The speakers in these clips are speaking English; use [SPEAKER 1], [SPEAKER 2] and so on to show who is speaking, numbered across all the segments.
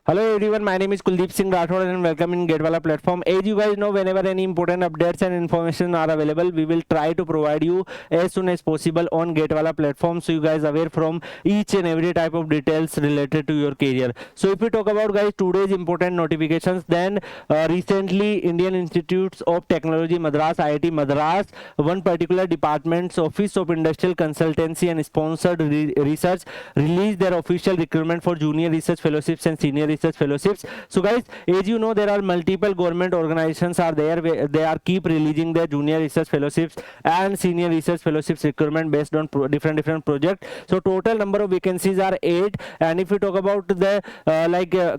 [SPEAKER 1] Hello everyone, my name is Kuldeep Singh Rathod and welcome in GateWala platform. As you guys know, whenever any important updates and information are available, we will try to provide you as soon as possible on GateWala platform, so you guys are aware from each and every type of details related to your career. So if we talk about guys today's important notifications, then recently Indian Institutes of Technology Madras, IIT Madras, one particular department's Office of Industrial Consultancy and Sponsored Research released their official recruitment for junior research fellowships and senior research fellowships. So guys, as you know, there are multiple government organizations are there where they are keep releasing their junior research fellowships and senior research fellowships recruitment based on different projects. So total number of vacancies are 8, and if we talk about the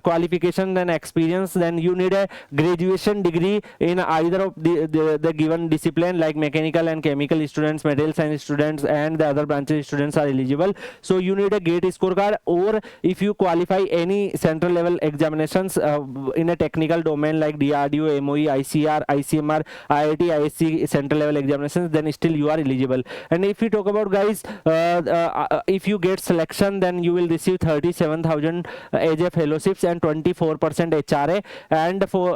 [SPEAKER 1] qualification and experience, then you need a graduation degree in either of the given discipline, like mechanical and chemical students, material science students, and the other branches students are eligible. So you need a GATE scorecard, or if you qualify any central level examinations in a technical domain like DRDO, MOE, ICR, ICMR, IIT, ISC central level examinations, then still you are eligible. And if we talk about guys, if you get selection, then you will receive 37,000 as a fellowships and 24% HRA, and for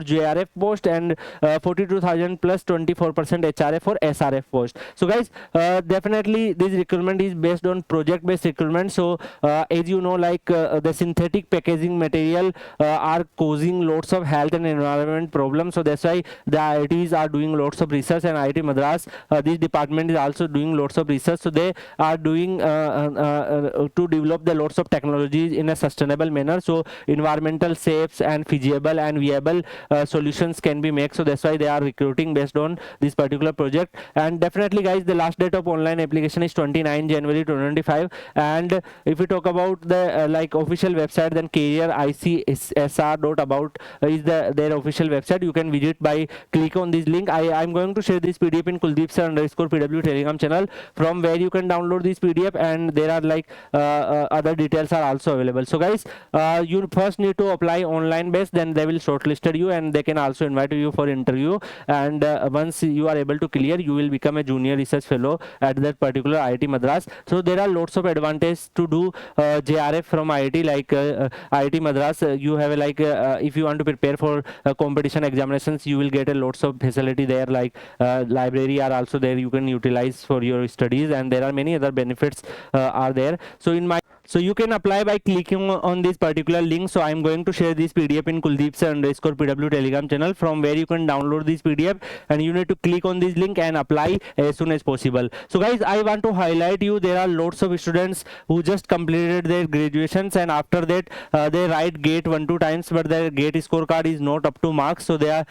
[SPEAKER 1] JRF post, and 42,000 plus 24% HRA for SRF post. So guys, definitely this recruitment is based on project based recruitment. So as you know, like the synthetic packaging material are causing lots of health and environment problems. So that's why the IITs are doing lots of research, and IIT Madras, this department is also doing lots of research. So they are doing to develop the lots of technologies in a sustainable manner, so environmental safe and feasible and viable solutions can be made. So that's why they are recruiting based on this particular project. And definitely guys, the last date of online application is 29 January 2025. And if we talk about the official website, then careericsr.about is their official website. You can visit by click on this link. I'm going to share this PDF in Kuldeep_Sir_PW Telegram channel, from where you can download this PDF, and there are other details are also available. So guys, you first need to apply online based, then they will shortlisted you, and they can also invite you for interview. And once you are able to clear, you will become a junior research fellow at that particular IIT Madras. So there are lots of advantages to do JRF from IIT, like IIT Madras. You have if you want to prepare for competition examinations, you will get a lots of facility there, like library are also there, you can utilize for your studies, and there are many other benefits are there. So you can apply by clicking on this particular link. So I'm going to share this PDF in Kuldeep_PW Telegram channel, from where you can download this PDF, and you need to click on this link and apply as soon as possible. So guys, I want to highlight you, there are lots of students who just completed their graduations, and after that they write GATE 1-2 times, but their GATE scorecard is not up to marks. So they are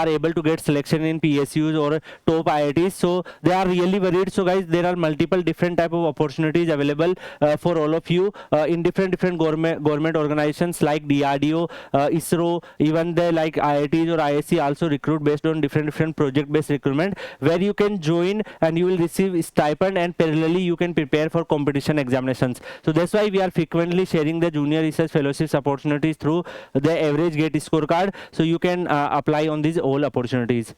[SPEAKER 1] able to get selection in PSUs or top IITs. So they are really worried. So guys, there are multiple different type of opportunities available for all of you in different government organizations like DRDO, ISRO, even the IITs or ISC also recruit based on different project based recruitment, where you can join and you will receive stipend, and parallelly you can prepare for competition examinations. So that's why we are frequently sharing the junior research fellowships opportunities through the average GATE scorecard, so you can apply on these all opportunities.